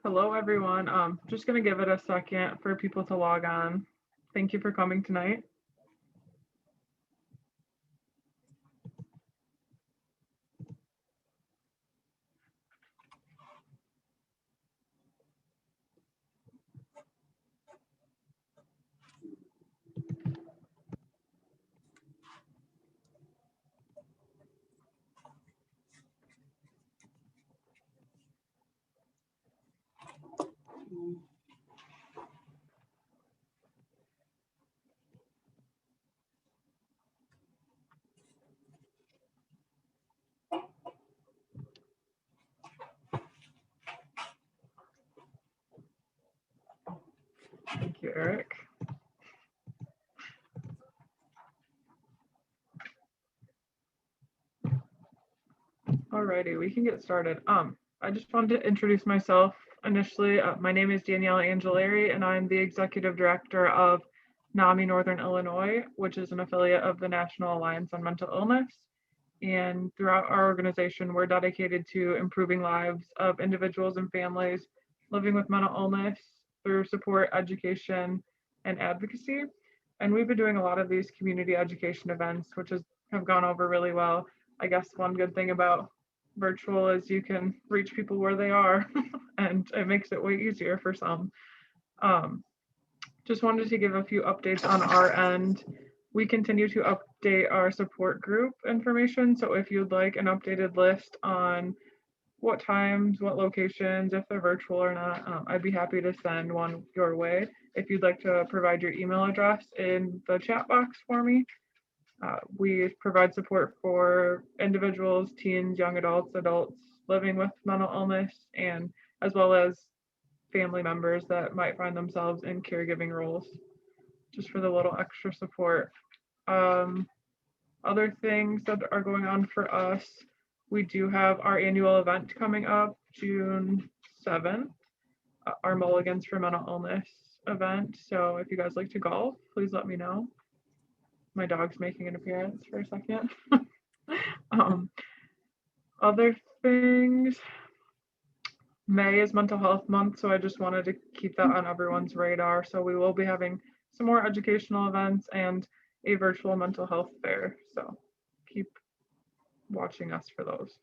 Hello, everyone. Just going to give it a second for people to log on. Thank you for coming tonight. Thank you, Eric. Alrighty, we can get started. I just wanted to introduce myself initially. My name is Danielle Angelari, and I'm the executive director of NAMI Northern Illinois, which is an affiliate of the National Alliance on Mental Illness. And throughout our organization, we're dedicated to improving lives of individuals and families living with mental illness through support, education, and advocacy. And we've been doing a lot of these community education events, which have gone over really well. I guess one good thing about virtual is you can reach people where they are, and it makes it way easier for some. Um, just wanted to give a few updates on our end. We continue to update our support group information. So if you'd like an updated list on what times, what locations, if they're virtual or not, I'd be happy to send one your way. If you'd like to provide your email address in the chat box for me. We provide support for individuals, teens, young adults, adults living with mental illness, and as well as family members that might find themselves in caregiving roles, just for the little extra support. Um, Other things that are going on for us, we do have our annual event coming up June 7th, our Mulligans for Mental Illness event. So if you guys like to golf, please let me know. My dog's making an appearance for a second. um, Other things, May is Mental Health Month, so I just wanted to keep that on everyone's radar. So we will be having some more educational events and a virtual mental health fair. So keep watching us for those.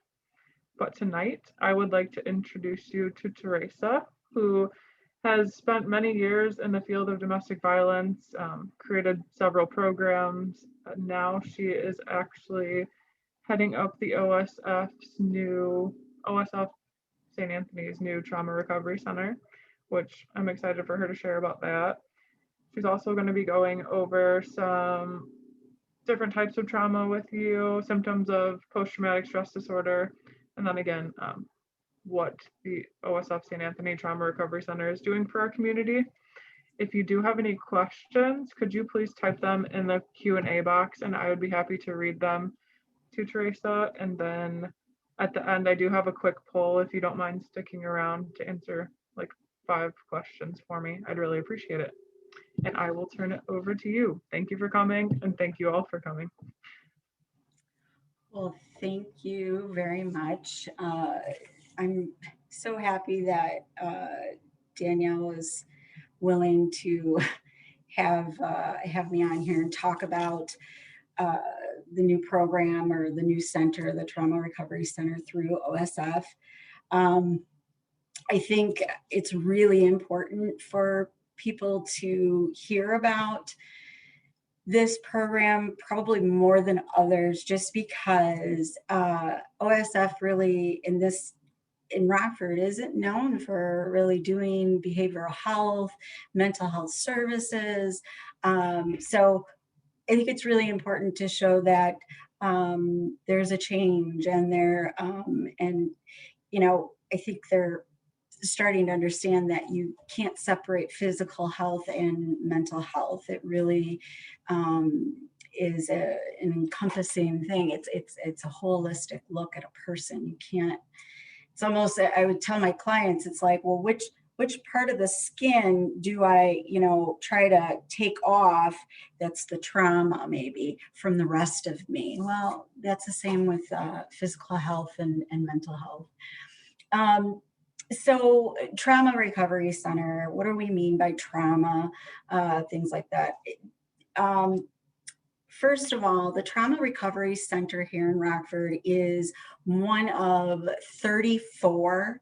But tonight, I would like to introduce you to Therasa, who has spent many years in the field of domestic violence, created several programs. Now she is actually heading up the OSF St. Anthony's new Trauma Recovery Center, which I'm excited for her to share about that. She's also going to be going over some different types of trauma with you, symptoms of post-traumatic stress disorder, and then again, what the OSF St. Anthony Trauma Recovery Center is doing for our community. If you do have any questions, could you please type them in the Q&A box, and I would be happy to read them to Therasa. And then at the end, I do have a quick poll if you don't mind sticking around to answer like 5 questions for me. I'd really appreciate it. And I will turn it over to you. Thank you for coming, and thank you all for coming. Well, thank you very much. I'm so happy that Danielle is willing to have me on here and talk about the new program or the new center, the Trauma Recovery Center through OSF. I think it's really important for people to hear about this program probably more than others, just because OSF really in Rockford isn't known for really doing behavioral health, mental health services. So I think it's really important to show that there's a change, and I think they're starting to understand that you can't separate physical health and mental health. It really is an encompassing thing. It's a holistic look at a person. You can't. It's almost. I would tell my clients, it's like, well, which part of the skin do I, try to take off? That's the trauma, maybe, from the rest of me. Well, that's the same with physical health and mental health. So trauma recovery center, what do we mean by trauma? Things like that. Um, First of all, the Trauma Recovery Center here in Rockford is one of 34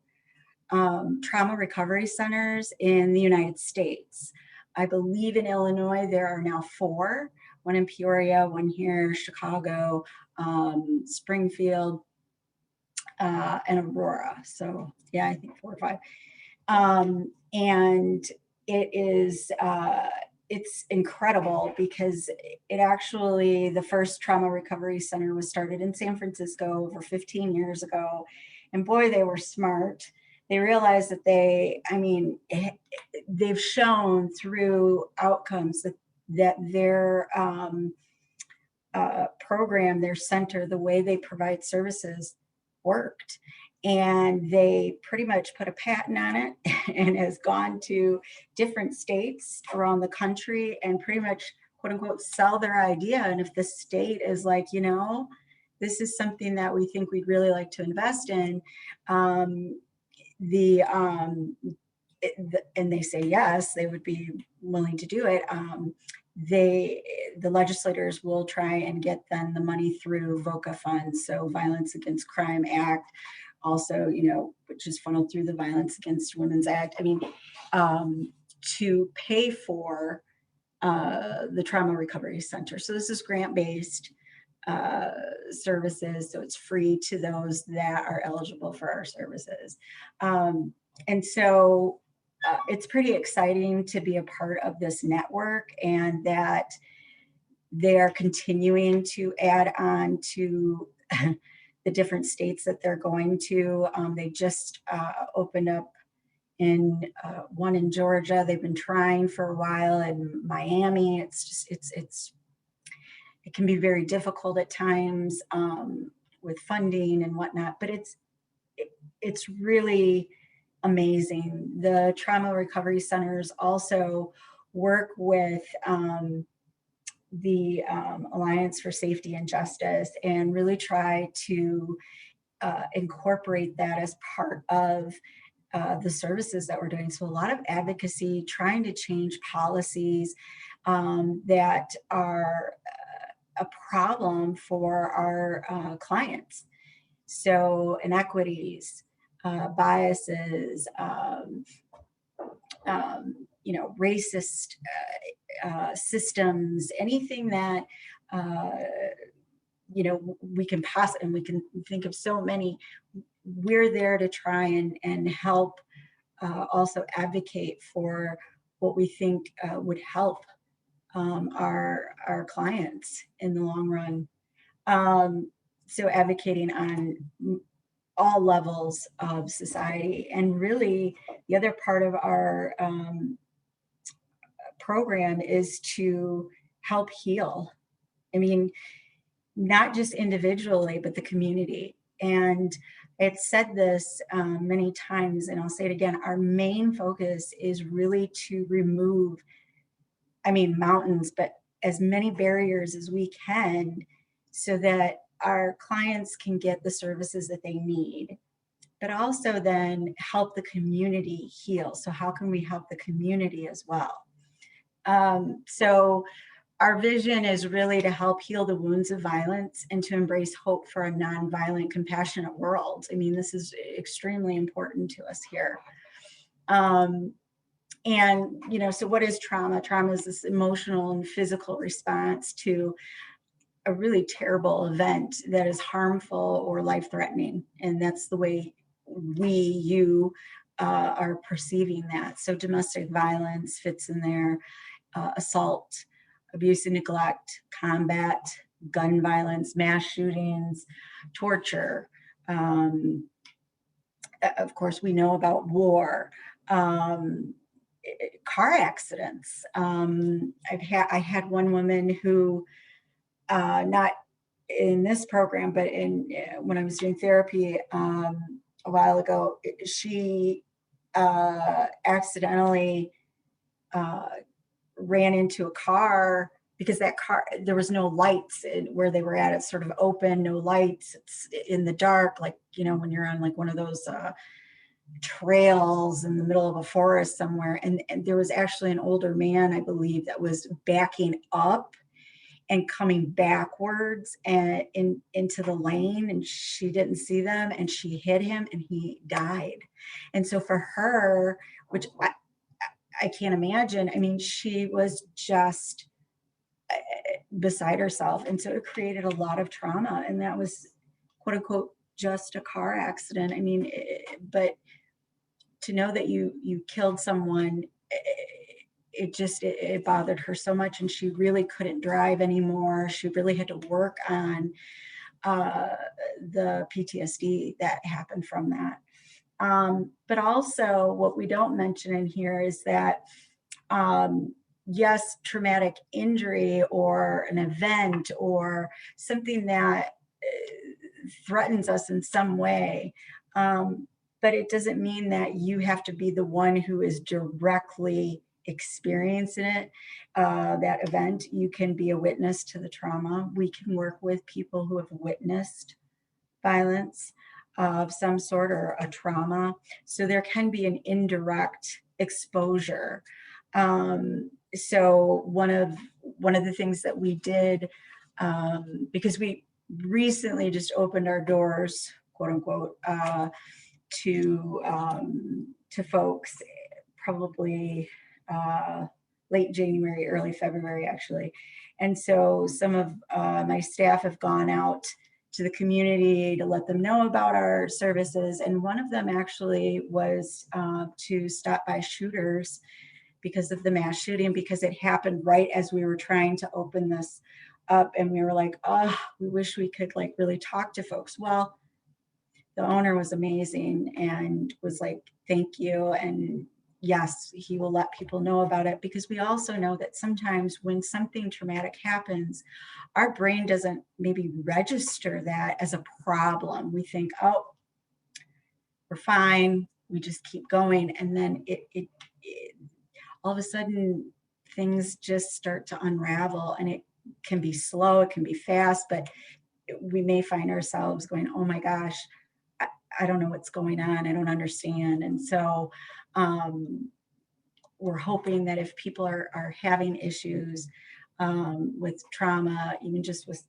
trauma recovery centers in the United States. I believe in Illinois there are now 4, one in Peoria, one here, Chicago, Springfield, and Aurora. So yeah, I think 4 or 5. And it is, it's incredible because it actually, the first trauma recovery center was started in San Francisco over 15 years ago. And boy, they were smart. They realized that they've shown through outcomes that their program, their center, the way they provide services worked. And they pretty much put a patent on it and has gone to different states around the country and pretty much, quote unquote, sell their idea. And if the state is like, this is something that we think we'd really like to invest in, and they say yes, they would be willing to do it. The legislators will try and get then the money through VOCA funds, so Violence Against Crime Act, also, which is funneled through the Violence Against Women's Act. To pay for the Trauma Recovery Center. So this is grant-based services, so it's free to those that are eligible for our services. And so it's pretty exciting to be a part of this network, and that they are continuing to add on to the different states that they're going to. They just opened up in one in Georgia. They've been trying for a while in Miami. It can be very difficult at times with funding and whatnot, but it's really amazing. The trauma recovery centers also work with the Alliance for Safety and Justice and really try to incorporate that as part of the services that we're doing. So a lot of advocacy, trying to change policies that are a problem for our clients. So inequities, biases, racist systems, anything that we can pass, and we can think of so many. We're there to try and help also advocate for what we think would help our clients in the long run. So advocating on all levels of society. And really, the other part of our program is to help heal. Not just individually, but the community. And I've said this many times, and I'll say it again, our main focus is really to remove, mountains, but as many barriers as we can, so that our clients can get the services that they need, but also then help the community heal. So how can we help the community as well? So our vision is really to help heal the wounds of violence and to embrace hope for a nonviolent, compassionate world. This is extremely important to us here. So what is trauma? Trauma is this emotional and physical response to a really terrible event that is harmful or life-threatening. And that's the way you are perceiving that. So domestic violence fits in there, assault, abuse and neglect, combat, gun violence, mass shootings, torture. Of course, we know about war, car accidents. I had one woman who, not in this program, but when I was doing therapy a while ago, she accidentally ran into a car because that car, there was no lights where they were at. It's sort of open, no lights. It's in the dark, like, when you're on like one of those trails in the middle of a forest somewhere. And there was actually an older man, I believe, that was backing up and coming backwards and into the lane, and she didn't see them, and she hit him and he died. And so for her, which I can't imagine, I mean, she was just beside herself. And so it created a lot of trauma. And that was, quote unquote, just a car accident. I mean, but to know that you killed someone, it bothered her so much, and she really couldn't drive anymore. She really had to work on the PTSD that happened from that. But also, what we don't mention in here is that yes, traumatic injury or an event or something that threatens us in some way, but it doesn't mean that you have to be the one who is directly experiencing it, that event. You can be a witness to the trauma. We can work with people who have witnessed violence of some sort or a trauma. So there can be an indirect exposure. So one of the things that we did, because we recently just opened our doors, quote unquote, to folks, probably late January, early February, actually. And so some of my staff have gone out to the community to let them know about our services. And one of them actually was to stop by shooters because of the mass shooting, because it happened right as we were trying to open this up. And we were like, oh, we wish we could like really talk to folks. Well, the owner was amazing and was like, thank you. And yes, he will let people know about it, because we also know that sometimes when something traumatic happens, our brain doesn't maybe register that as a problem. We think, oh, we're fine. We just keep going. And then it all of a sudden things just start to unravel, and it can be slow, it can be fast, but we may find ourselves going, oh my gosh, I don't know what's going on. I don't understand. And so we're hoping that if people are having issues with trauma, even just with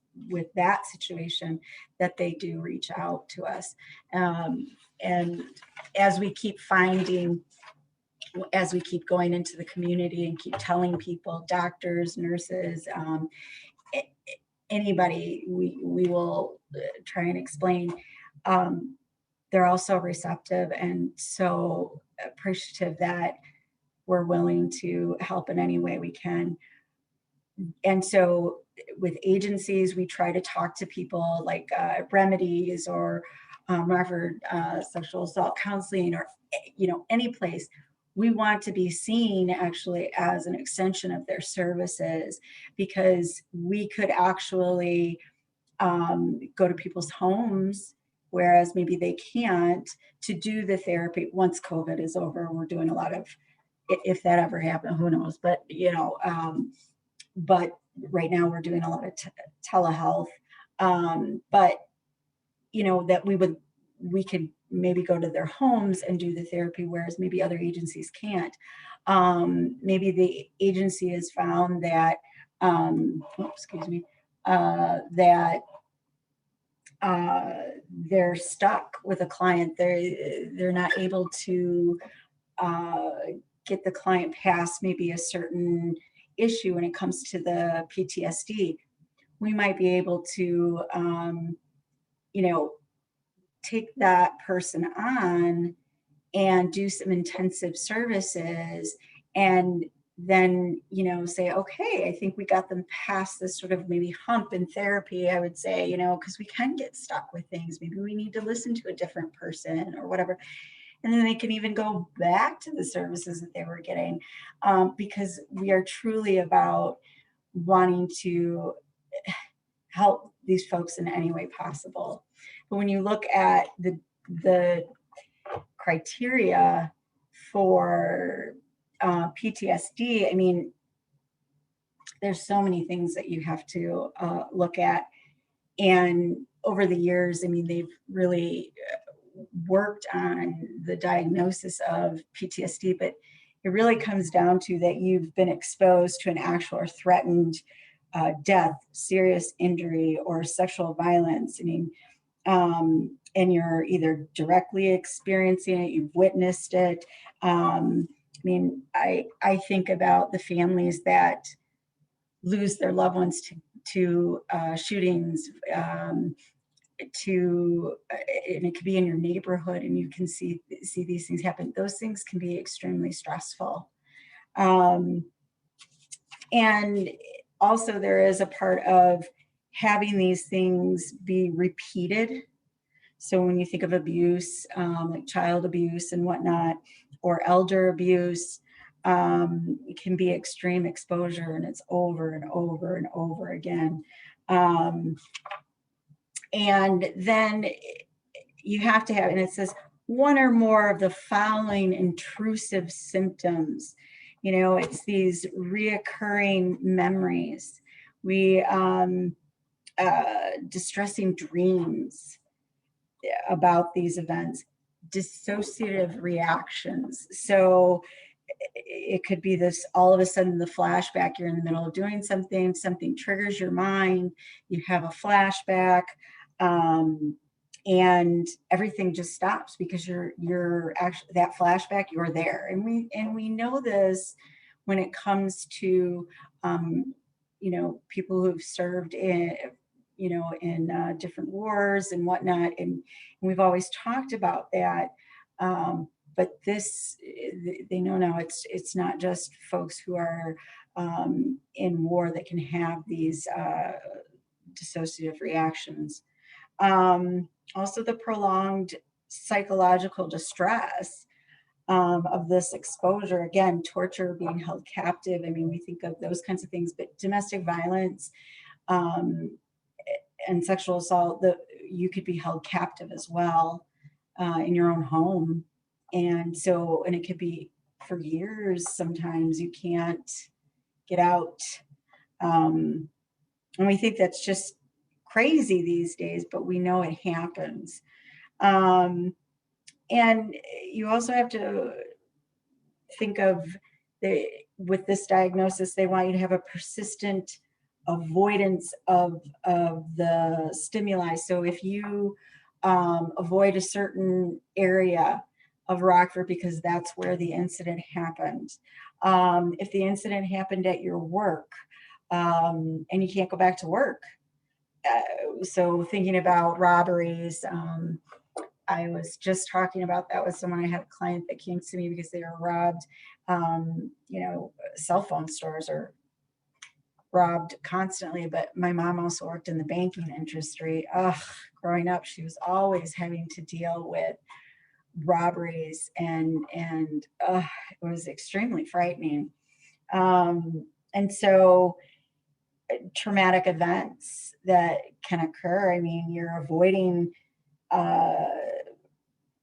that situation, that they do reach out to us. And as we keep going into the community and keep telling people, doctors, nurses, anybody, we will try and explain. They're also receptive and so appreciative that we're willing to help in any way we can. And so with agencies, we try to talk to people like Remedies or Rockford Sexual Assault Counseling, or any place. We want to be seen actually as an extension of their services, because we could actually go to people's homes, whereas maybe they can't, to do the therapy. Once COVID is over, we're doing a lot of, if that ever happened, who knows, but but right now we're doing a lot of telehealth, but that we could maybe go to their homes and do the therapy, whereas maybe other agencies can't. Maybe the agency has found that that they're stuck with a client. They're not able to get the client past maybe a certain issue when it comes to the PTSD. We might be able to take that person on and do some intensive services, and then say, okay, I think we got them past this sort of maybe hump in therapy, I would say, because we can get stuck with things. Maybe we need to listen to a different person or whatever, and then they can even go back to the services that they were getting, because we are truly about wanting to help these folks in any way possible. But when you look at the criteria for PTSD, I mean, there's so many things that you have to look at. And over the years, I mean, they've really worked on the diagnosis of PTSD, but it really comes down to that you've been exposed to an actual or threatened death, serious injury, or sexual violence. I mean, and you're either directly experiencing it, you've witnessed it. I mean, I think about the families that lose their loved ones to shootings, and it could be in your neighborhood, and you can see these things happen. Those things can be extremely stressful. And also there is a part of having these things be repeated. So when you think of abuse, like child abuse and whatnot, or elder abuse, it can be extreme exposure, and it's over and over and over again. And then you have to have, and it says one or more of the following intrusive symptoms. You know, it's these reoccurring memories. Distressing dreams about these events, dissociative reactions. So it could be this, all of a sudden the flashback, you're in the middle of doing something triggers your mind, you have a flashback, and everything just stops because you're actually, that flashback, you're there. And we know this when it comes to you know, people who've served in, you know, in different wars and whatnot, and we've always talked about that. But this, they know now, it's not just folks who are in war that can have these dissociative reactions. Also, the prolonged psychological distress of this exposure, again, torture, being held captive. I mean, we think of those kinds of things, but domestic violence and sexual assault, you could be held captive as well in your own home. And so, and it could be for years, sometimes you can't get out. And we think that's just crazy these days, but we know it happens. And you also have to think of with this diagnosis, they want you to have a persistent avoidance of the stimuli. So if you avoid a certain area of Rockford because that's where the incident happened, if the incident happened at your work, and you can't go back to work, so thinking about robberies, I was just talking about that with someone. I had a client that came to me because they were robbed. You know, cell phone stores are robbed constantly, but my mom also worked in the banking industry. Growing up, she was always having to deal with robberies, and it was extremely frightening. And so traumatic events that can occur, I mean, you're avoiding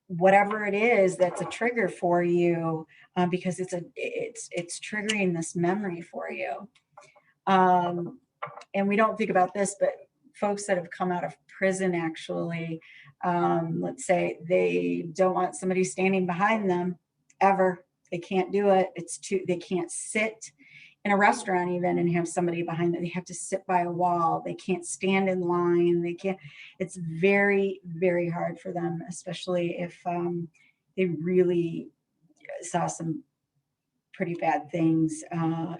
whatever it is that's a trigger for you, because it's triggering this memory for you. And we don't think about this, but folks that have come out of prison, actually, let's say they don't want somebody standing behind them ever. They can't do it. They can't sit in a restaurant even and have somebody behind them. They have to sit by a wall. They can't stand in line. It's very, very hard for them, especially if they really saw some pretty bad things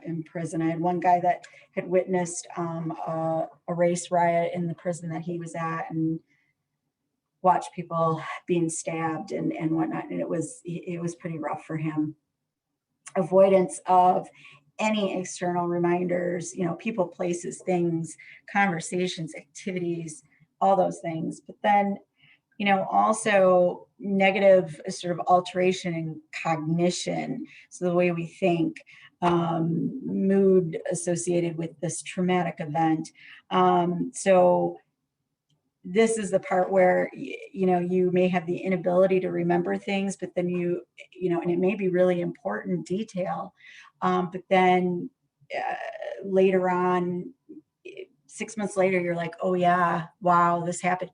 in prison. I had one guy that had witnessed a race riot in the prison that he was at, and watched people being stabbed and whatnot. And it was pretty rough for him. Avoidance of any external reminders, you know, people, places, things, conversations, activities, all those things. But then, you know, also negative sort of alteration in cognition. So the way we think, mood associated with this traumatic event. So this is the part where, you know, you may have the inability to remember things, but then you know, and it may be really important detail, but then later on, 6 months later, you're like, oh yeah, wow, this happened.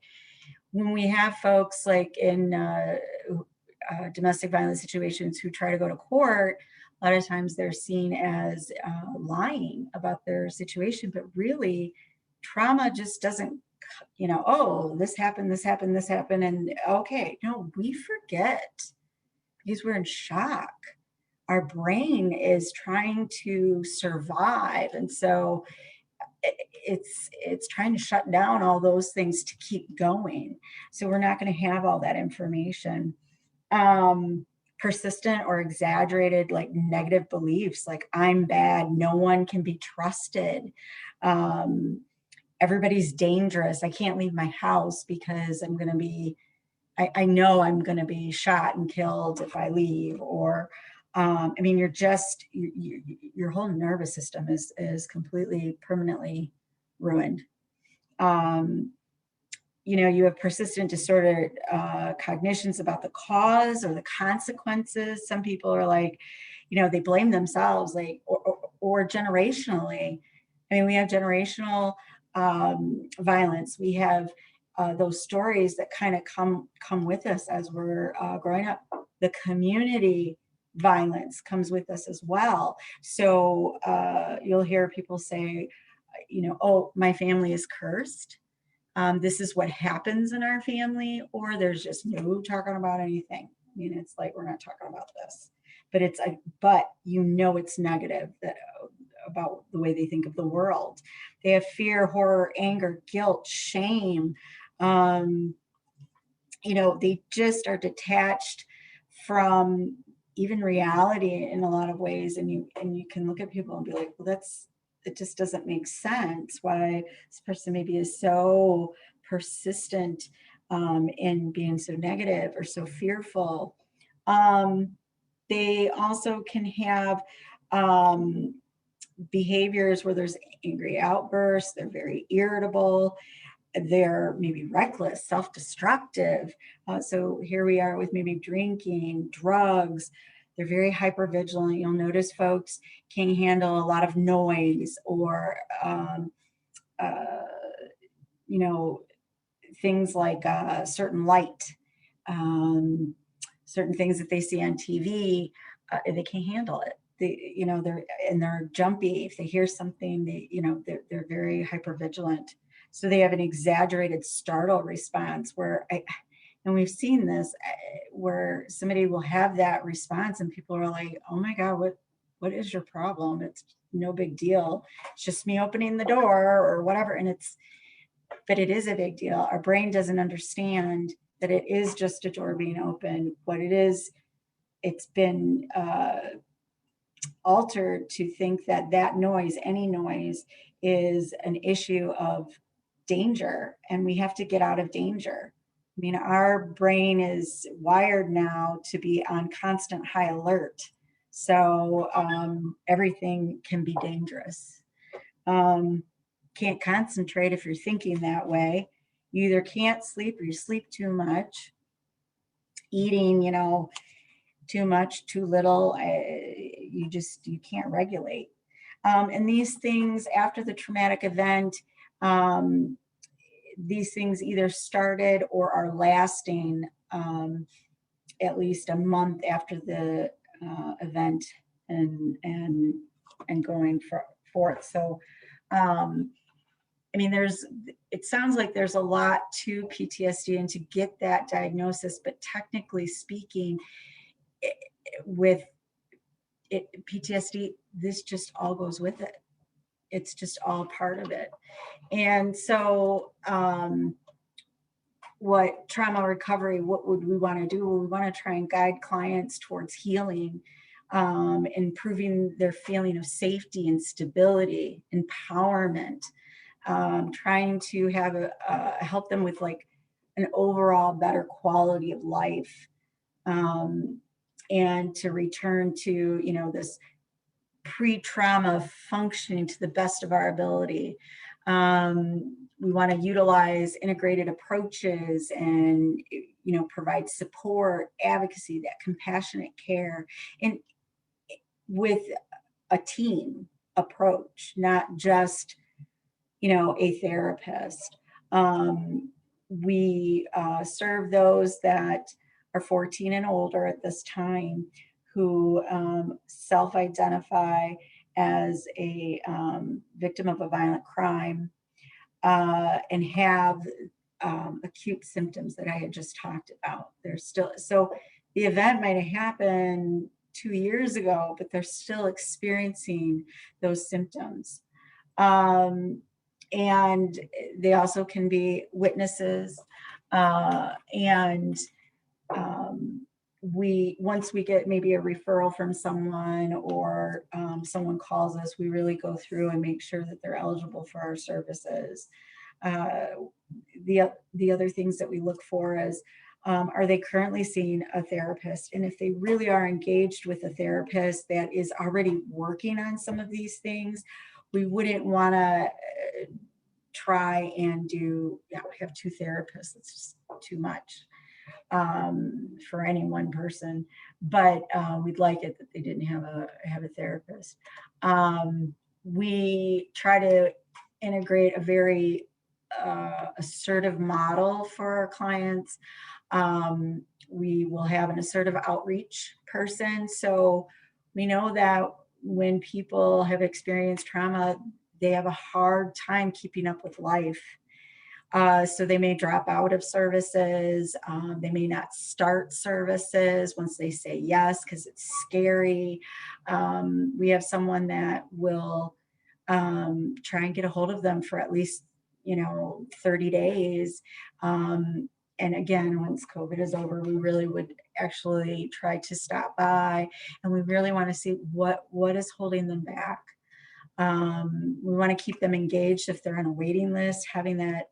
when we have folks like in domestic violence situations who try to go to court, a lot of times they're seen as lying about their situation, but really trauma just doesn't, oh, this happened, this happened, this happened, and okay, no, we forget because we're in shock. Our brain is trying to survive, and so it's trying to shut down all those things to keep going. So we're not going to have all that information. Persistent or exaggerated, like negative beliefs, like I'm bad, no one can be trusted, everybody's dangerous, I can't leave my house because I'm going to be, I know I'm going to be shot and killed if I leave. Or I mean, you're just your whole nervous system is completely permanently ruined. You have persistent distorted cognitions about the cause or the consequences. Some people are like, they blame themselves, like, or generationally. I mean, we have generational violence. We have those stories that kind of come with us as we're growing up. The community violence comes with us as well. So you'll hear people say, oh, my family is cursed. This is what happens in our family, or there's just no talking about anything. I mean, it's like, we're not talking about this, but it's negative about the way they think of the world. They have fear, horror, anger, guilt, shame. They just are detached from even reality in a lot of ways. And you can look at people and be like, well, it just doesn't make sense why this person maybe is so persistent in being so negative or so fearful. They also can have behaviors where there's angry outbursts, they're very irritable, they're maybe reckless, self-destructive. So here we are with maybe drinking, drugs. They're very hypervigilant. You'll notice folks can handle a lot of noise or, things like certain light, certain things that they see on TV, they can't handle it. They're jumpy. If they hear something, they're very hypervigilant. So they have an exaggerated startle response and we've seen this where somebody will have that response and people are like, oh my God, what is your problem? It's no big deal. It's just me opening the door or whatever. But it is a big deal. Our brain doesn't understand that it is just a door being open. What it is, it's been altered to think that noise, any noise, is an issue of danger, and we have to get out of danger. I mean, our brain is wired now to be on constant high alert. So everything can be dangerous. Can't concentrate if you're thinking that way. You either can't sleep or you sleep too much. Eating, too much, too little, you can't regulate. And these things after the traumatic event, these things either started or are lasting at least a month after the event and going forth. So, I mean, it sounds like there's a lot to PTSD and to get that diagnosis, but technically speaking, with PTSD, this just all goes with it. It's just all part of it. And so what trauma recovery, what would we want to do? We want to try and guide clients towards healing, improving their feeling of safety and stability, empowerment, trying to have help them with like an overall better quality of life, and to return to, this pre-trauma functioning to the best of our ability. We want to utilize integrated approaches and, provide support, advocacy, that compassionate care, and with a team approach, not just, a therapist. we serve those that are 14 and older at this time who self-identify as a victim of a violent crime and have acute symptoms that I had just talked about. They're still, so the event might have happened 2 years ago, but they're still experiencing those symptoms. And they also can be witnesses. And once we get maybe a referral from someone or someone calls us, we really go through and make sure that they're eligible for our services. The other things that we look for is, are they currently seeing a therapist? And if they really are engaged with a therapist that is already working on some of these things, we wouldn't want to try and have 2 therapists. It's just too much for any one person. But we'd like it that they didn't have a therapist. We try to integrate a very assertive model for our clients. We will have an assertive outreach person. So we know that when people have experienced trauma, they have a hard time keeping up with life. So they may drop out of services. They may not start services once they say yes because it's scary. We have someone that will try and get a hold of them for at least 30 days. And again, once COVID is over, we really would actually try to stop by, and we really want to see what is holding them back. We want to keep them engaged if they're on a waiting list, having that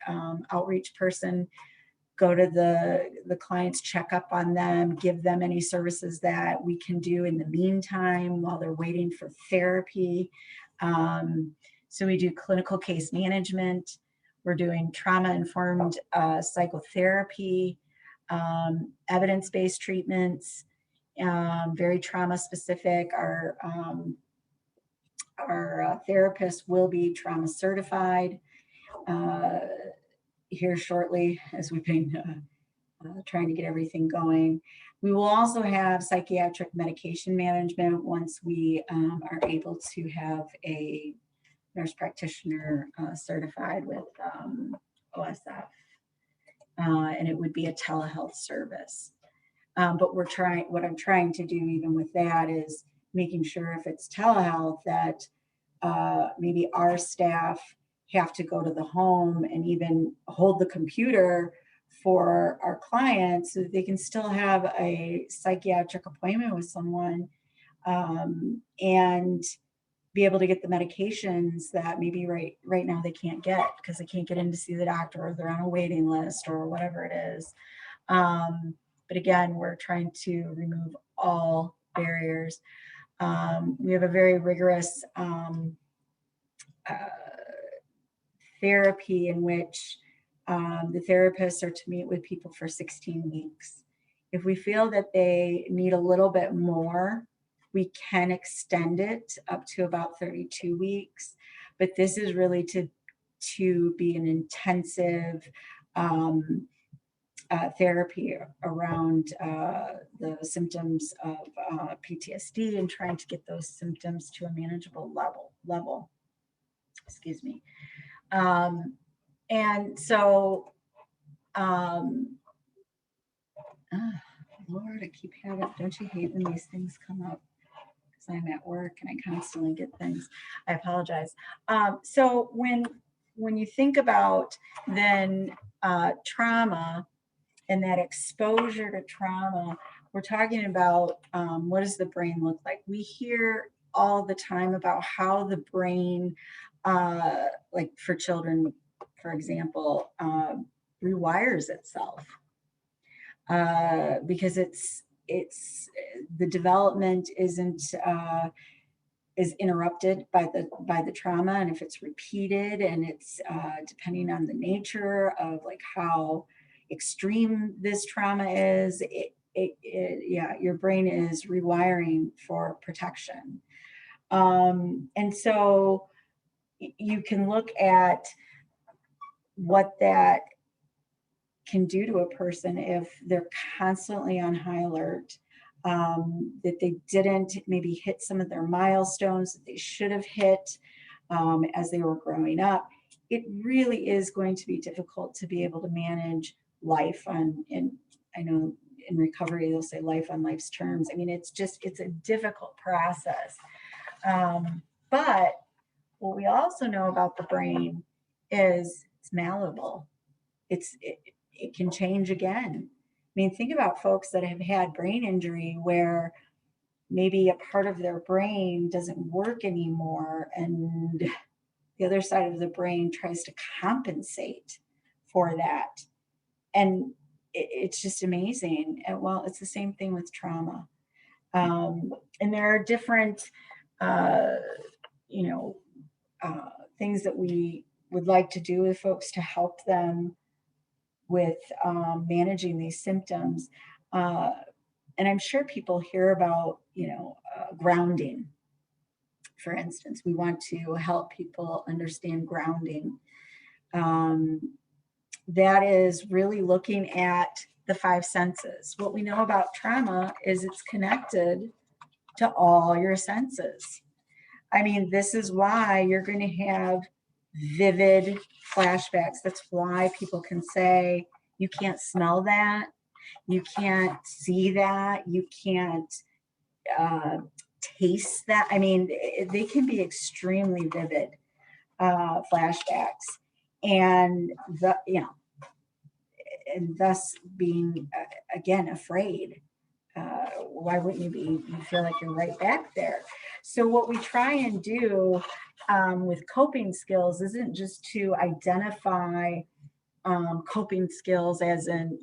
outreach person go to the clients, check up on them, give them any services that we can do in the meantime while they're waiting for therapy. So we do clinical case management. We're doing trauma-informed psychotherapy, evidence-based treatments, very trauma-specific. Our therapist will be trauma certified here shortly as we've been trying to get everything going. We will also have psychiatric medication management once we are able to have a nurse practitioner certified with OSF, and it would be a telehealth service. But what I'm trying to do even with that is making sure if it's telehealth that maybe our staff have to go to the home and even hold the computer for our clients so that they can still have a psychiatric appointment with someone and be able to get the medications that maybe right now they can't get because they can't get in to see the doctor or they're on a waiting list or whatever it is. But again, we're trying to remove all barriers. We have a very rigorous therapy in which the therapists are to meet with people for 16 weeks. If we feel that they need a little bit more, we can extend it up to about 32 weeks. But this is really to be an intensive therapy around the symptoms of PTSD and trying to get those symptoms to a manageable level. Excuse me. And so, Lord, I keep having, don't you hate when these things come up? Because I'm at work and I constantly get things. I apologize. So when you think about then trauma and that exposure to trauma, we're talking about what does the brain look like? We hear all the time about how the brain, like for children, for example, rewires itself because it's the development is interrupted by the trauma, and if it's repeated and it's depending on the nature of like how extreme this trauma is, your brain is rewiring for protection. And so you can look at what that can do to a person if they're constantly on high alert, that they didn't maybe hit some of their milestones that they should have hit as they were growing up. It really is going to be difficult to be able to manage life on, and I know in recovery they'll say life on life's terms. I mean, it's a difficult process. But what we also know about the brain is it's malleable. It can change again. I mean, think about folks that have had brain injury where maybe a part of their brain doesn't work anymore, and the other side of the brain tries to compensate for that. And it's just amazing. And well, it's the same thing with trauma. And there are different, you know, things that we would like to do with folks to help them with managing these symptoms. And I'm sure people hear about, grounding. For instance, we want to help people understand grounding. That is really looking at the five senses. What we know about trauma is it's connected to all your senses. I mean, this is why you're going to have vivid flashbacks. That's why people can say, you can't smell that, you can't see that, you can't taste that. I mean, they can be extremely vivid flashbacks, and and thus being again afraid. Why wouldn't you be? You feel like you're right back there. So what we try and do with coping skills isn't just to identify coping skills as in,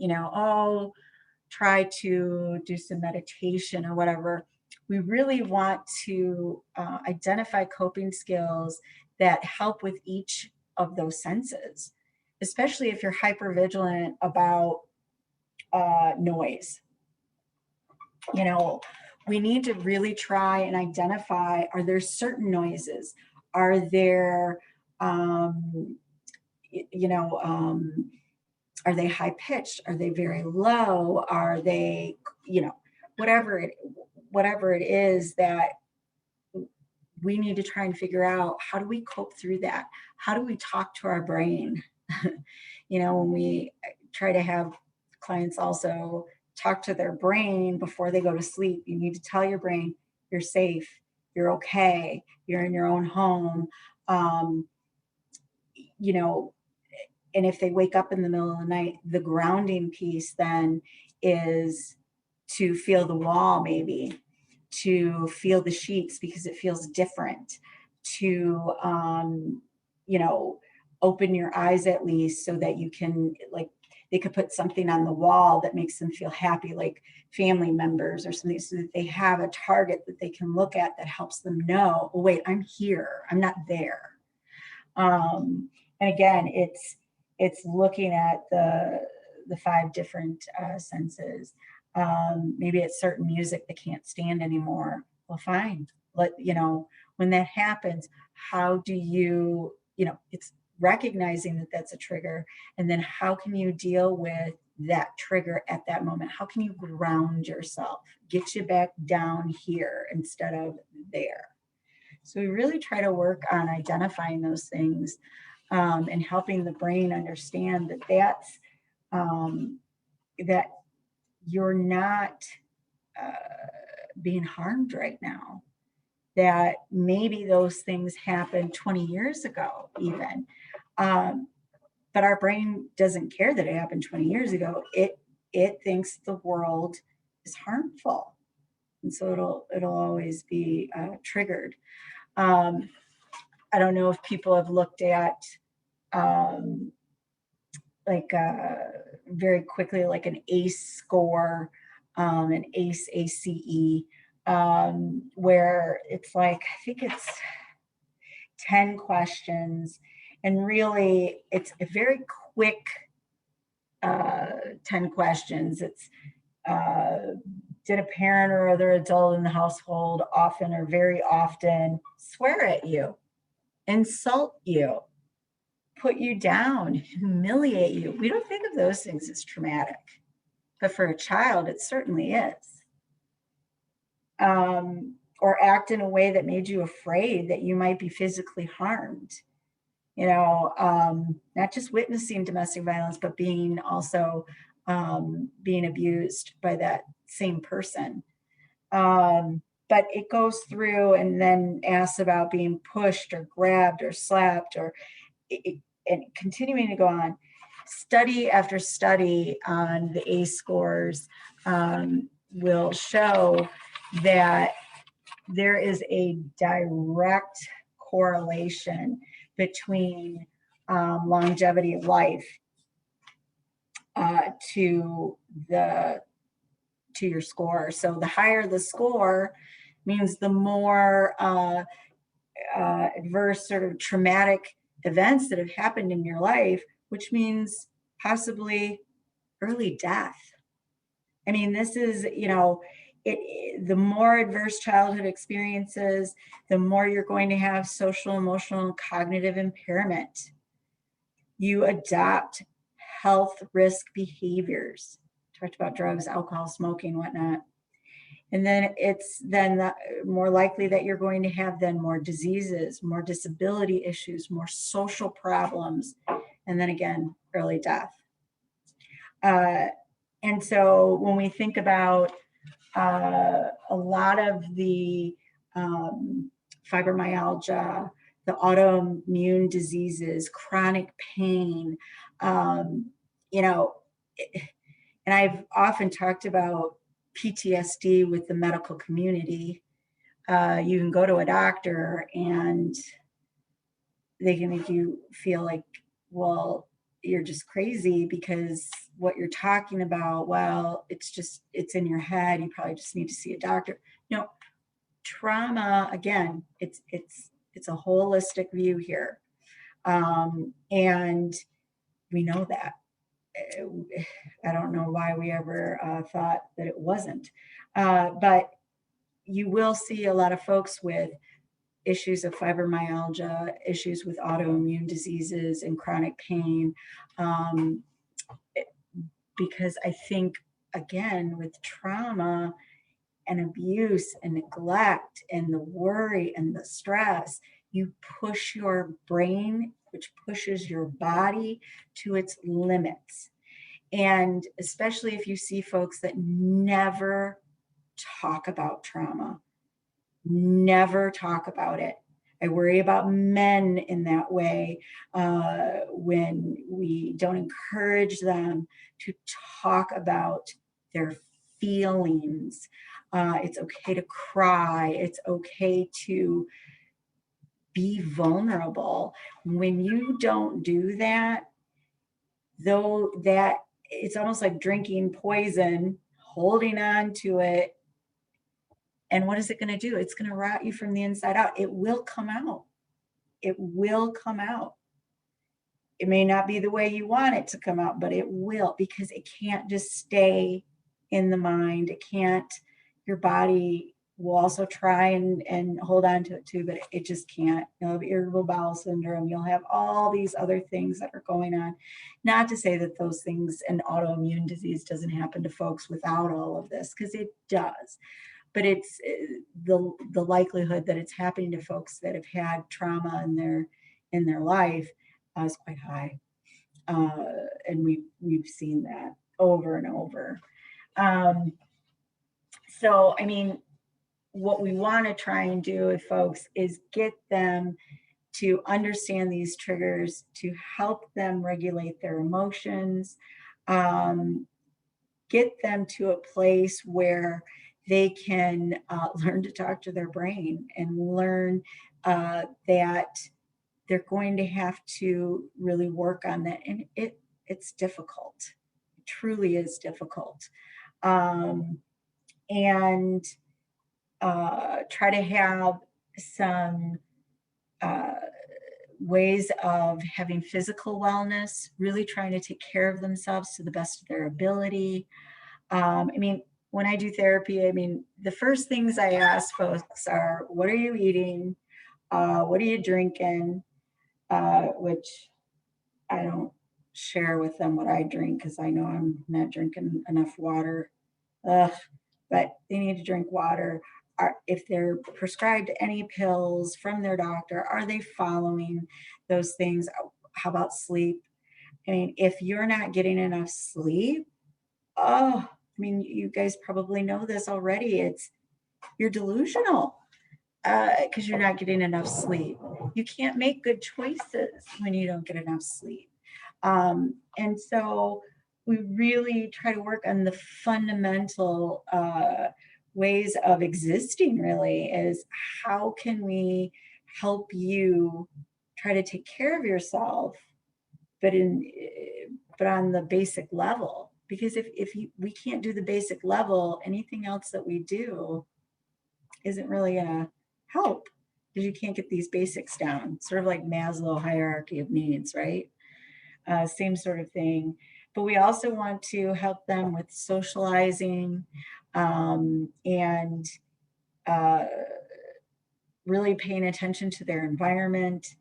try to do some meditation or whatever. We really want to identify coping skills that help with each of those senses, especially if you're hypervigilant about noise. We need to really try and identify, are there certain noises? Are there, are they high pitched? Are they very low? Are they, whatever it is that we need to try and figure out, how do we cope through that? How do we talk to our brain? When we try to have clients also talk to their brain before they go to sleep, you need to tell your brain you're safe, you're okay, you're in your own home. And if they wake up in the middle of the night, the grounding piece then is to feel the wall, maybe to feel the sheets because it feels different, to open your eyes at least so that you can, like, they could put something on the wall that makes them feel happy, like family members or something, so that they have a target that they can look at that helps them know, oh wait, I'm here, I'm not there. And again, it's looking at the five different senses. Maybe it's certain music they can't stand anymore. Well, fine. When that happens, how do you, it's recognizing that that's a trigger, and then how can you deal with that trigger at that moment? How can you ground yourself, get you back down here instead of there? So we really try to work on identifying those things and helping the brain understand that that's that you're not being harmed right now, that maybe those things happened 20 years ago even. But our brain doesn't care that it happened 20 years ago. It thinks the world is harmful. And so it'll always be triggered. I don't know if people have looked at very quickly, like an ACE score, an ACE, where it's like, I think it's 10 questions, and really it's a very quick 10 questions. It's did a parent or other adult in the household often or very often swear at you, insult you, put you down, humiliate you. We don't think of those things as traumatic, but for a child, it certainly is. Or act in a way that made you afraid that you might be physically harmed. You know, not just witnessing domestic violence, but being also being abused by that same person. But it goes through and then asks about being pushed or grabbed or slapped or and continuing to go on. Study after study on the ACE scores will show that there is a direct correlation between longevity of life to your score. So the higher the score means the more adverse sort of traumatic events that have happened in your life, which means possibly early death. I mean, this is, you know, the more adverse childhood experiences, the more you're going to have social, emotional, and cognitive impairment. You adopt health risk behaviors. Talked about drugs, alcohol, smoking, whatnot. And then it's then more likely that you're going to have then more diseases, more disability issues, more social problems, and then again, early death. And so when we think about a lot of the fibromyalgia, the autoimmune diseases, chronic pain, you know, and I've often talked about PTSD with the medical community. You can go to a doctor and they can make you feel like, well, you're just crazy because what you're talking about, well, it's in your head. You probably just need to see a doctor. You know, trauma, again, it's a holistic view here. And we know that. I don't know why we ever thought that it wasn't. But you will see a lot of folks with issues of fibromyalgia, issues with autoimmune diseases and chronic pain. Because I think, again, with trauma and abuse and neglect and the worry and the stress, you push your brain, which pushes your body to its limits. And especially if you see folks that never talk about trauma, never talk about it. I worry about men in that way when we don't encourage them to talk about their feelings. It's okay to cry. It's okay to be vulnerable. When you don't do that, though, that it's almost like drinking poison, holding on to it. And what is it going to do? It's going to rot you from the inside out. It will come out. It will come out. It may not be the way you want it to come out, but it will, because it can't just stay in the mind. It can't, your body will also try and hold on to it too, but it just can't. You'll have irritable bowel syndrome. You'll have all these other things that are going on. Not to say that those things and autoimmune disease doesn't happen to folks without all of this, because it does. But it's the likelihood that it's happening to folks that have had trauma in their life is quite high, and we've seen that over and over. So, I mean, what we want to try and do with folks is get them to understand these triggers, to help them regulate their emotions, get them to a place where they can learn to talk to their brain and learn that they're going to have to really work on that. And it's difficult. It truly is difficult. And try to have some ways of having physical wellness, really trying to take care of themselves to the best of their ability. I mean, when I do therapy, I mean, the first things I ask folks are, what are you eating? What are you drinking? Which I don't share with them what I drink because I know I'm not drinking enough water. Ugh, but they need to drink water. If they're prescribed any pills from their doctor, are they following those things? How about sleep? I mean, if you're not getting enough sleep, oh, I mean, you guys probably know this already. You're delusional because you're not getting enough sleep. You can't make good choices when you don't get enough sleep. And so we really try to work on the fundamental ways of existing, really, is how can we help you try to take care of yourself, but on the basic level. Because we can't do the basic level, anything else that we do isn't really gonna help because you can't get these basics down. Sort of like Maslow hierarchy of needs, right? Same sort of thing. But we also want to help them with socializing and uh, really paying attention to their environment,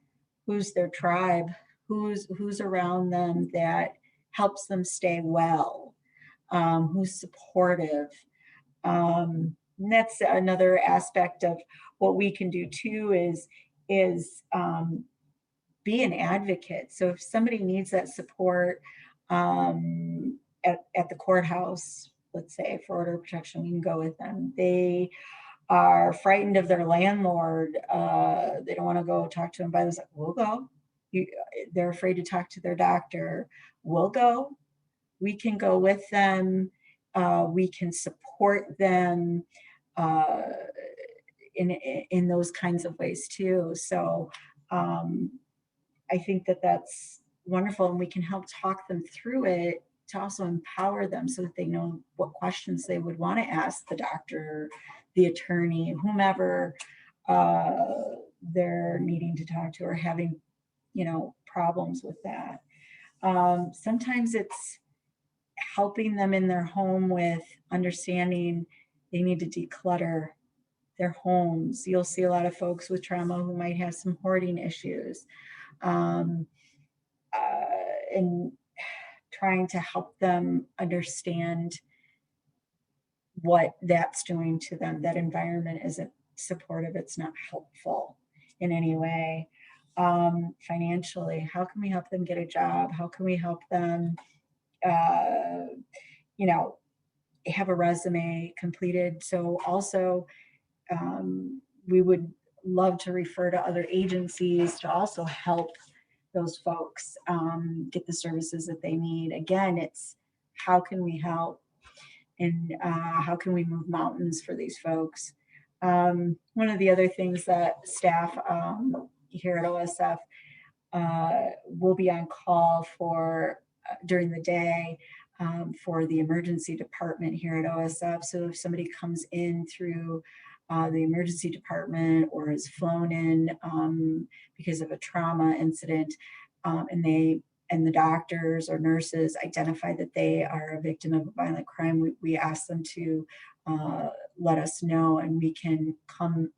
who's their tribe, who's around them that helps them stay well, who's supportive. And that's another aspect of what we can do too is be an advocate. So if somebody needs that support at the courthouse, let's say for order of protection, we can go with them. They are frightened of their landlord. They don't want to go talk to him by themselves. We'll go. They're afraid to talk to their doctor. We'll go. We can go with them. We can support them uh, in those kinds of ways too. So I think that that's wonderful, and we can help talk them through it to also empower them so that they know what questions they would want to ask the doctor, the attorney, whomever they're needing to talk to or having, problems with that. Sometimes it's helping them in their home with understanding they need to declutter their homes. You'll see a lot of folks with trauma who might have some hoarding issues. Um, and trying to help them understand what that's doing to them. That environment isn't supportive, it's not helpful in any way. Financially, how can we help them get a job? How can we help them, you know, have a resume completed? So also, we would love to refer to other agencies to also help those folks get the services that they need. Again, it's how can we help and how can we move mountains for these folks? One of the other things that staff here at OSF will be on call for during the day for the emergency department here at OSF. So if somebody comes in through the emergency department or is flown in because of a trauma incident, and the doctors or nurses identify that they are a victim of a violent crime, we ask them to let us know, and we can come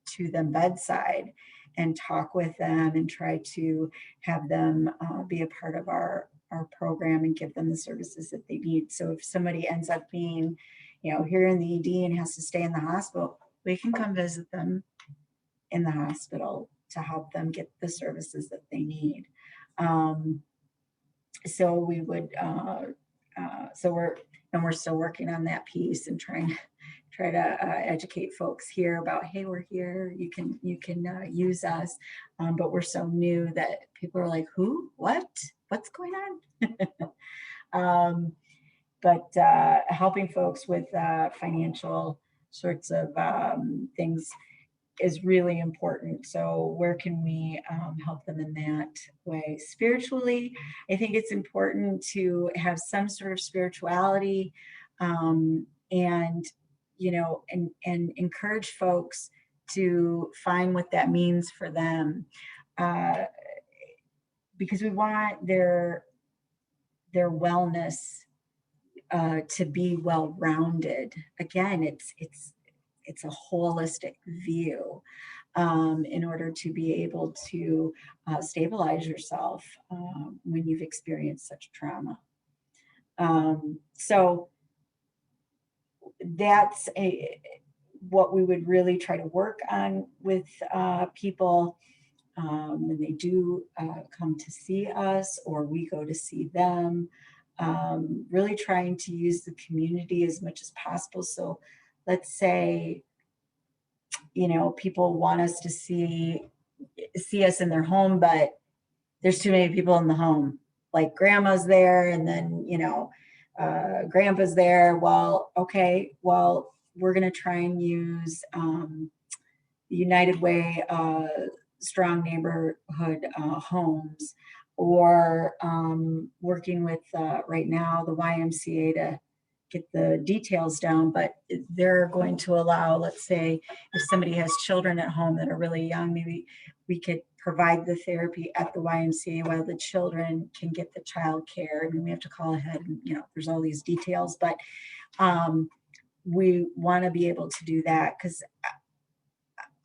to them bedside and talk with them and try to have them be a part of our program and give them the services that they need. So if somebody ends up being, here in the ED and has to stay in the hospital, we can come visit them in the hospital to help them get the services that they need. So we would, so we're still working on that piece and try to educate folks here about, hey, we're here, you can use us, but we're so new that people are like, who, what's going on? But helping folks with financial sorts of things is really important. So where can we help them in that way? Spiritually, I think it's important to have some sort of spirituality, and and encourage folks to find what that means for them, because we want their wellness to be well-rounded. Again, it's a holistic view. in order to be able to stabilize yourself when you've experienced such trauma. So that's what we would really try to work on with people when they do come to see us or we go to see them. Really trying to use the community as much as possible. So let's say, people want us to see us in their home, but there's too many people in the home. Like grandma's there, and then grandpa's there. Well, okay, well, we're gonna try and use the United Way strong neighborhood homes, or working with right now the YMCA to get the details down, but they're going to allow, let's say, if somebody has children at home that are really young, maybe we could provide the therapy at the YMCA while the children can get the child care. I mean, we have to call ahead and, there's all these details, but we want to be able to do that because,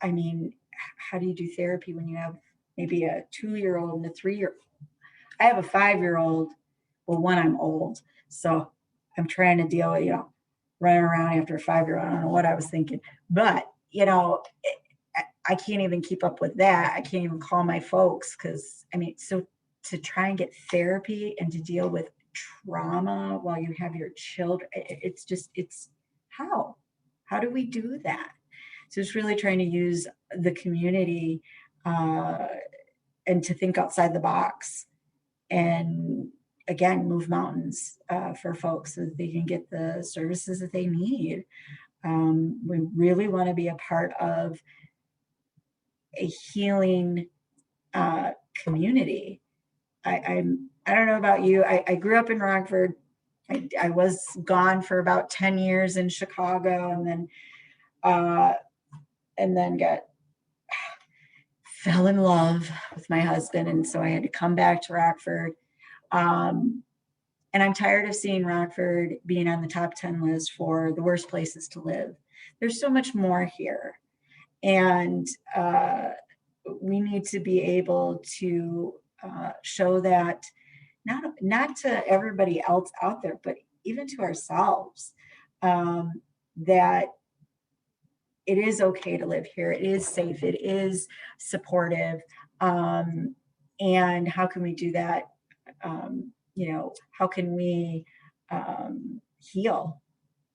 I mean, how do you do therapy when you have maybe a 2-year-old and a 3-year-old? I have a 5-year-old. Well, one, I'm old, so I'm trying to deal with, running around after a 5-year-old. I don't know what I was thinking, but I can't even keep up with that. I can't even call my folks because, so to try and get therapy and to deal with trauma while you have your children, it's how do we do that? So it's really trying to use the community and to think outside the box and, again, move mountains for folks so that they can get the services that they need. We really want to be a part of a healing community. I don't know about you. I grew up in Rockford. I was gone for about 10 years in Chicago, and then fell in love with my husband, and so I had to come back to Rockford. And I'm tired of seeing Rockford being on the top 10 list for the worst places to live. There's so much more here, and we need to be able to show that not to everybody else out there, but even to ourselves, that it is okay to live here. It is safe. It is supportive. And how can we do that? How can we heal?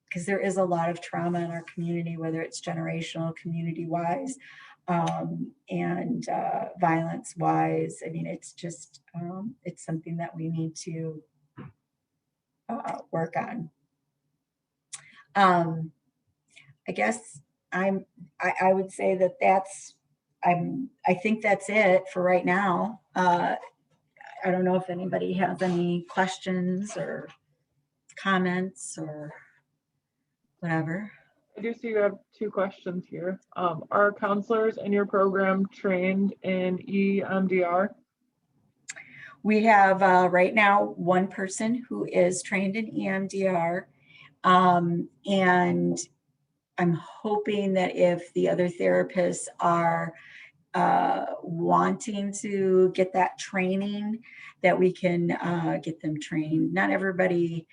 Because there is a lot of trauma in our community, whether it's generational, community-wise, and violence-wise. It's just, it's something that we need to work on. I guess I would say I think that's it for right now. I don't know if anybody has any questions or comments or whatever. I do see you have 2 questions here. Are counselors in your program trained in EMDR? We have right now one person who is trained in EMDR, and I'm hoping that if the other therapists are wanting to get that training, that we can get them trained. Not everybody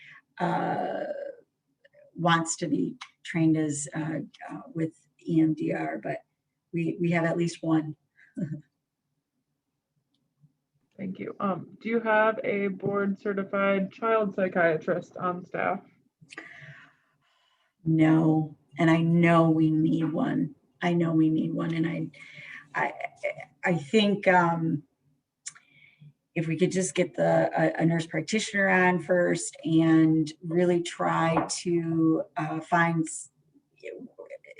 wants to be trained as with EMDR, but we have at least one. Thank you. Do you have a board certified child psychiatrist on staff? No, and I know we need one. And I think if we could just get a nurse practitioner on first and really try to find,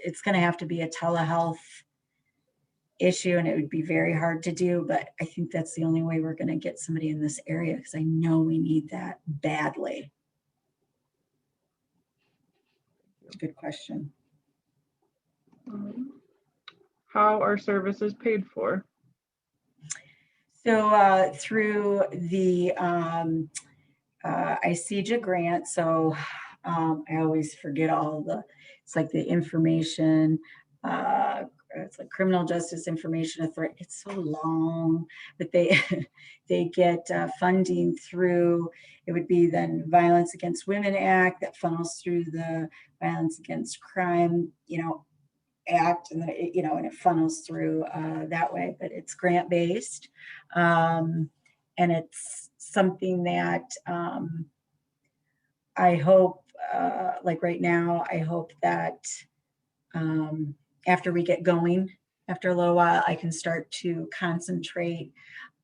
it's going to have to be a telehealth issue, and it would be very hard to do, but I think that's the only way we're going to get somebody in this area, because I know we need that badly. Good question. How are services paid for? So through the ICDVP grant, so I always forget all it's like the information it's like Criminal Justice Information Authority. It's so long, but they they get funding through, it would be then Violence Against Women Act that funnels through the Violence Against Crime, Act, and and it funnels through that way. But it's grant based, and it's something that I hope, like right now, I hope that after we get going, after a little while, I can start to concentrate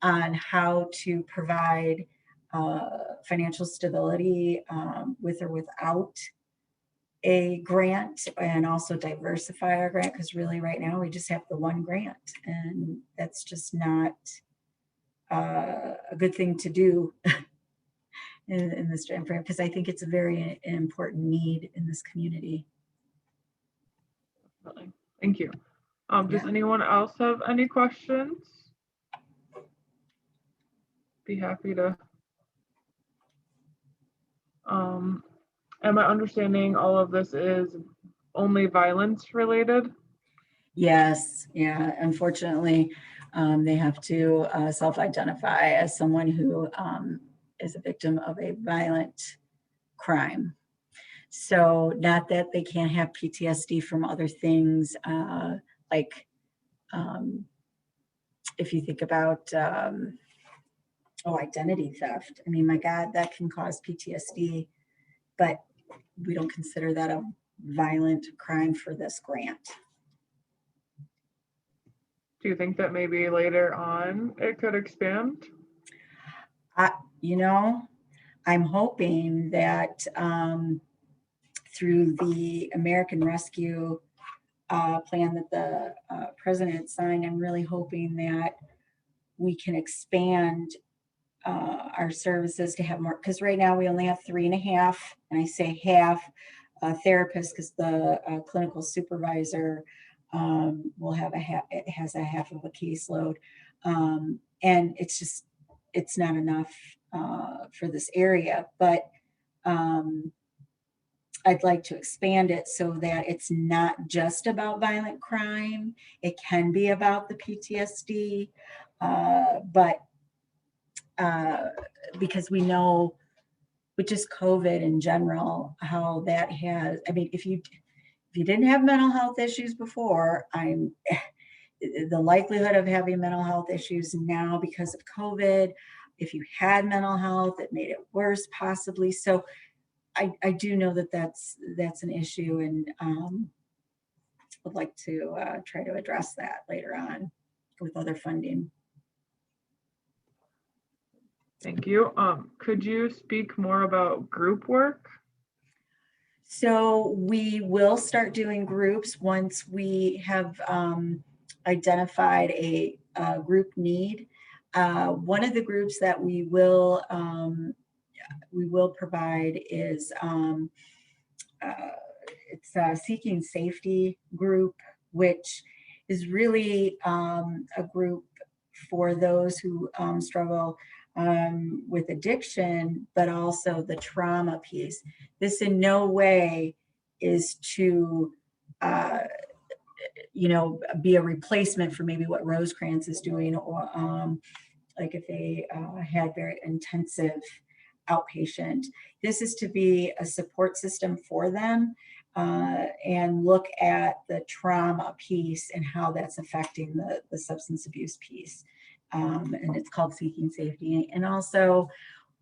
on how to provide financial stability with or without a grant, and also diversify our grant, because really right now we just have the one grant, and that's just not a good thing to do in this time frame, because I think it's a very important need in this community. Thank you. Does anyone else have any questions? Be happy to. Am I understanding all of this is only violence related? Yes, yeah, unfortunately, they have to self-identify as someone who is a victim of a violent crime. So not that they can't have PTSD from other things, like if you think about identity theft. I mean, my God, that can cause PTSD, but we don't consider that a violent crime for this grant. Do you think that maybe later on it could expand? I'm hoping that through the American Rescue plan that the president signed, I'm really hoping that we can expand our services to have more, because right now we only have 3.5, and I say half therapists, because the clinical supervisor will have it has a half of a caseload, and it's not enough for this area. But I'd like to expand it so that it's not just about violent crime. It can be about the PTSD, but because we know with just COVID in general, how that has, I mean, if you didn't have mental health issues before, the likelihood of having mental health issues now because of COVID, if you had mental health, it made it worse possibly. So I do know that that's an issue, and would like to try to address that later on with other funding. Thank you. Could you speak more about group work? So we will start doing groups once we have identified a group need. One of the groups that we will provide is it's a Seeking Safety group, which is really a group for those who struggle with addiction, but also the trauma piece. This in no way is to be a replacement for maybe what Rosecrans is doing, or like if they had very intensive outpatient. This is to be a support system for them and look at the trauma piece and how that's affecting the substance abuse piece. And it's called Seeking Safety. And also,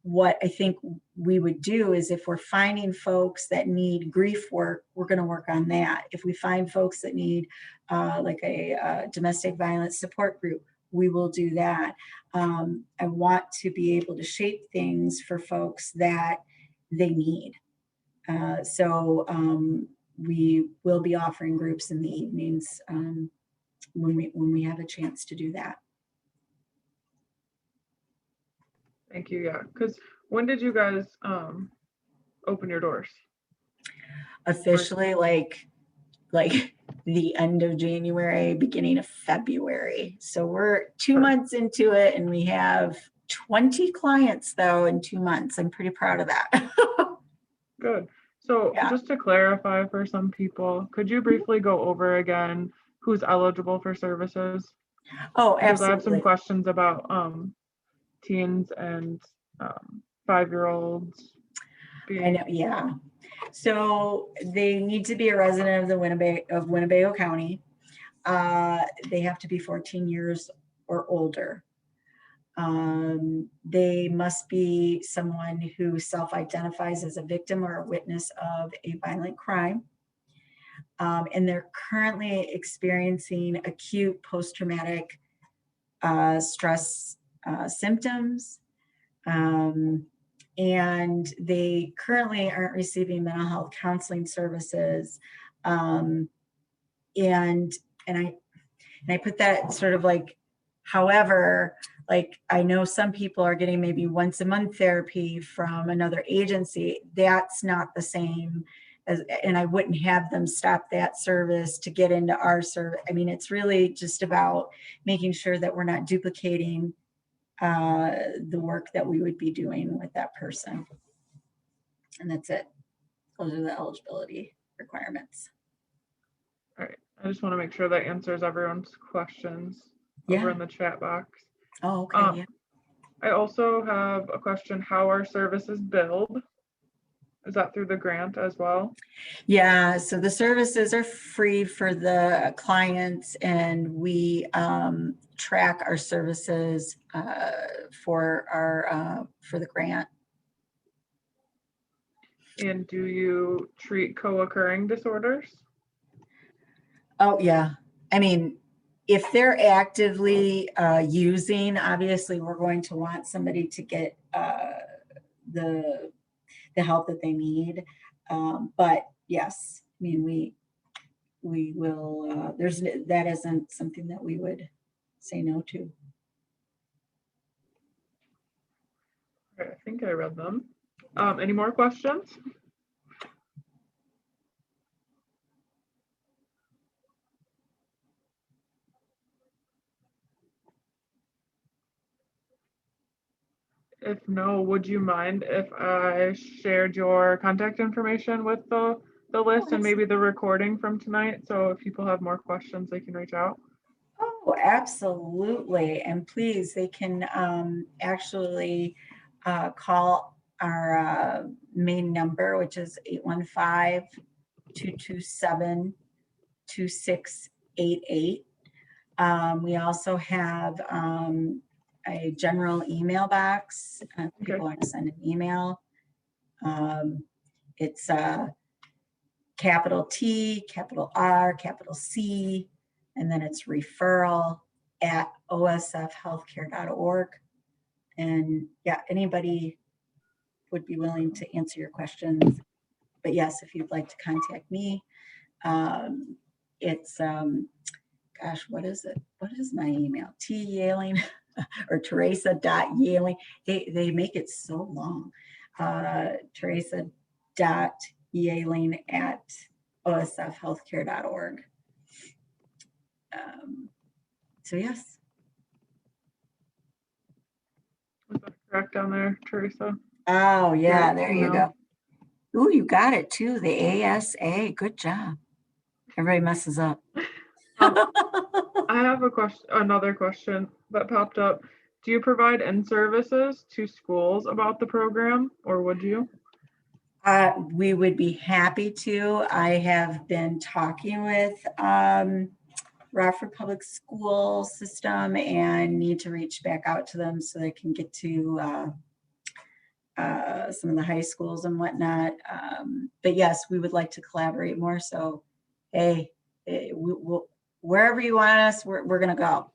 what I think we would do is, if we're finding folks that need grief work, we're going to work on that. If we find folks that need like a domestic violence support group, we will do that. I want to be able to shape things for folks that they need. So we will be offering groups in the evenings when we have a chance to do that. Thank you. Yeah, because when did you guys open your doors? Officially, like the end of January, beginning of February. So we're 2 months into it, and we have 20 clients though in 2 months. I'm pretty proud of that. Good. So just to clarify for some people, could you briefly go over again who's eligible for services? Oh, Because I have some absolutely. questions about teens and 5-year-olds I being. know, yeah. So they need to be a resident of the Winnebago County. They have to be 14 years or older. They must be someone who self-identifies as a victim or a witness of a violent crime. And they're currently experiencing acute post-traumatic stress symptoms. And they currently aren't receiving mental health counseling services. And I put that sort of like, however, like I know some people are getting maybe once a month therapy from another agency. That's not the same as, and I wouldn't have them stop that service to get into our service. I mean, it's really just about making sure that we're not duplicating the work that we would be doing with that person. And that's it. Those are the eligibility requirements. All right. I just want to make sure that answers everyone's questions over Yeah. in the chat box. Oh, okay. Yeah. I also have a question. How are services billed? Is that through the grant as well? Yeah, so the services are free for the clients, and we track our services for the grant. And do you treat co-occurring disorders? Oh, yeah. I mean, if they're actively using, obviously we're going to want somebody to get the help that they need. But yes, I mean, we will, that isn't something that we would say no to. Okay, I think I read them. Any more questions? If no, would you mind if I shared your contact information with the list and maybe the recording from tonight? So if people have more questions, they can reach out. Oh, absolutely. And please, they can actually call our main number, which is 815-227-2688. We also have a general email box. People want to send an email. It's capital T, capital R, capital C, and then it's referral@osfhealthcare.org. And yeah, anybody would be willing to answer your questions. But yes, if you'd like to contact me, it's, gosh, what is it? What is my email? T Yehling or Therasa.Yehling. They make it so long. Therasa.Yehling@osfhealthcare.org. So yes. Was that correct down there, Theresa? Oh yeah, Your there email. you go. Ooh, you got it too. The ASA. Good job. Everybody messes up. I have a question, another question that popped up. Do you provide in-services to schools about the program, or would you? We would be happy to. I have been talking with Rockford Public School System and need to reach back out to them so they can get to some of the high schools and whatnot. But yes, we would like to collaborate more. So, hey, we'll, wherever you want us, we're going to go.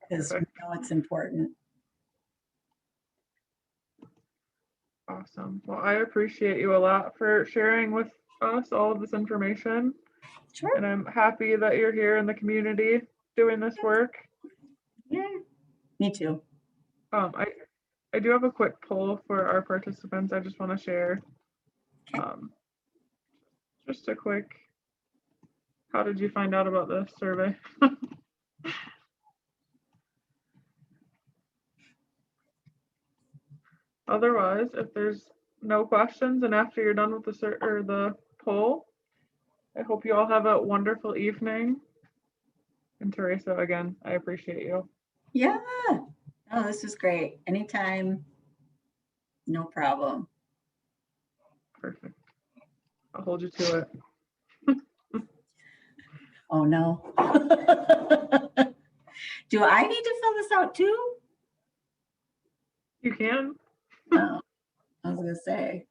Because we know it's important. Awesome. Well, I appreciate you a lot for sharing with us all of this information. Sure. And I'm happy that you're here in the community doing this work. Yeah, me too. I do have a quick poll for our participants I just want to share. Okay. Just a quick, how did you find out about this survey? Otherwise, if there's no questions and after you're done with the poll, I hope you all have a wonderful evening. And Theresa, again, I appreciate you. Yeah. Oh, this was great. Anytime. No problem. Perfect. I'll hold you to it. Oh, no. Do I need to fill this out too? You can. Oh, I was going to say.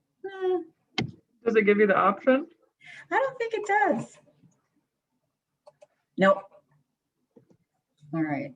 Does it give you the option? I don't think it does. Nope. All right.